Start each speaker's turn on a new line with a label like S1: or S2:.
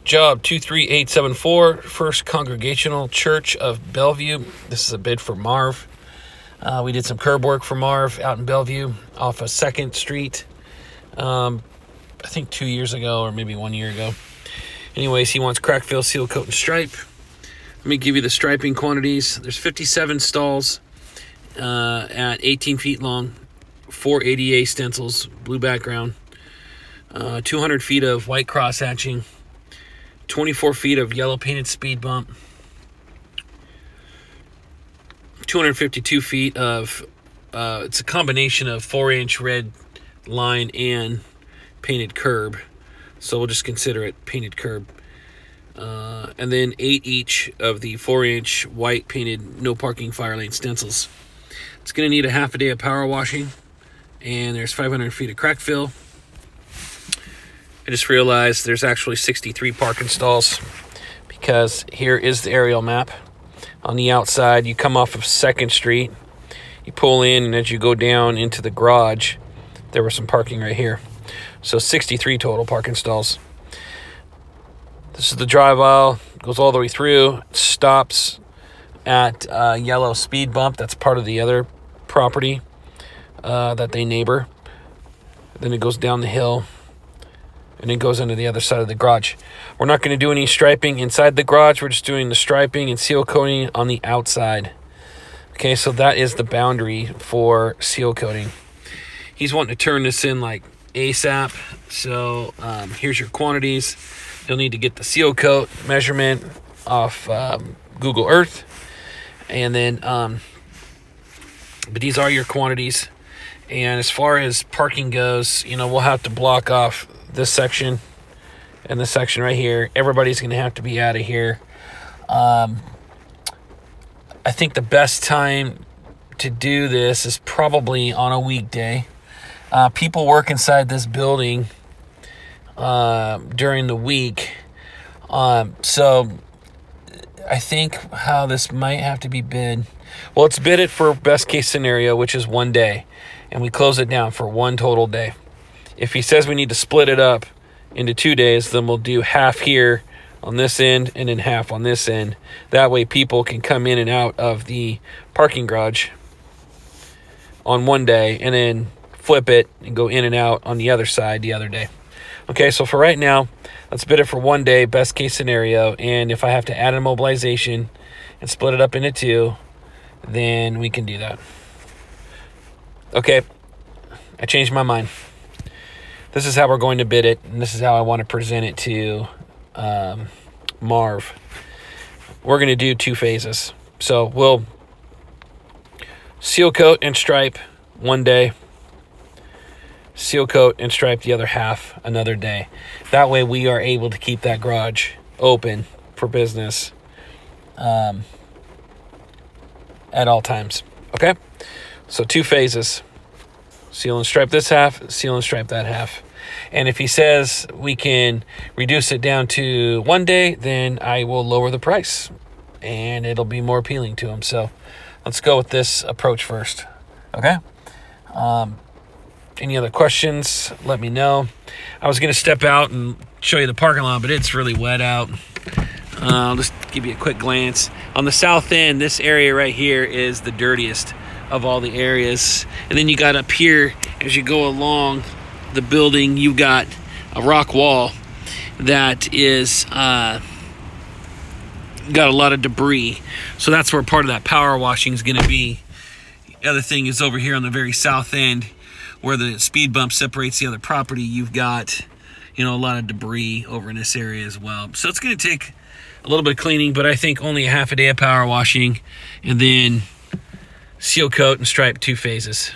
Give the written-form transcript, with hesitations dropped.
S1: Job 23874, First Congregational Church of Bellevue. This is a bid for Marv. We did some curb work for Marv out in Bellevue off of 2nd Street, I think 2 years ago or maybe 1 year ago. Anyways, he wants crack fill, seal coat, and stripe. Let me give you the striping quantities. There's 57 stalls at 18 feet long, 4 ADA stencils, blue background, 200 feet of white cross hatching, 24 feet of yellow painted speed bump, 252 feet of, it's a combination of 4-inch red line and painted curb. So we'll just consider it painted curb. And then 8 each of the 4-inch white painted no parking fire lane stencils. It's going to need a half a day of power washing. And there's 500 feet of crack fill. I just realized there's actually 63 parking stalls because here is the aerial map. On the outside, you come off of 2nd Street, you pull in, and as you go down into the garage, there was some parking right here. So 63 total parking stalls. This is the drive aisle, goes all the way through, stops at yellow speed bump. That's part of the other property that they neighbor. Then it goes down the hill, and it goes into the other side of the garage. We're not going to do any striping inside the garage. We're just doing the striping and seal coating on the outside. Okay, so that is the boundary for seal coating. He's wanting to turn this in like ASAP. So here's your quantities. You'll need to get the seal coat measurement off Google Earth. And then, but these are your quantities. And as far as parking goes, we'll have to block off this section and this section right here. Everybody's going to have to be out of here. I think the best time to do this is probably on a weekday. People work inside this building during the week. So I think how this might have to be bid. Well, it's bid it for best case scenario, which is 1 day. And we close it down for 1 total day. If he says we need to split it up into 2 days, then we'll do half here on this end and then half on this end. That way people can come in and out of the parking garage on 1 day and then flip it and go in and out on the other side the other day. Okay, so for right now, let's bid it for 1 day, best case scenario. And if I have to add a mobilization and split it up into 2, then we can do that. Okay, I changed my mind. This is how we're going to bid it, and this is how I want to present it to Marv. We're going to do 2 phases. So we'll seal coat and stripe 1 day, seal coat and stripe the other half another day. That way we are able to keep that garage open for business at all times. Okay? So 2 phases. Seal and stripe this half, seal and stripe that half. And if he says we can reduce it down to 1 day, then I will lower the price and it'll be more appealing to him. So let's go with this approach first. Okay? Any other questions, let me know. I was going to step out and show you the parking lot, but it's really wet out. I'll just give you a quick glance. On the south end, this area right here is the dirtiest of all the areas. And then you got up here, as you go along the building, you've got a rock wall that is got a lot of debris. So that's where part of that power washing is going to be. The other thing is over here on the very south end, where the speed bump separates the other property, you've got, a lot of debris over in this area as well. So it's going to take a little bit of cleaning, but I think only a half a day of power washing, and then seal coat and stripe 2 phases.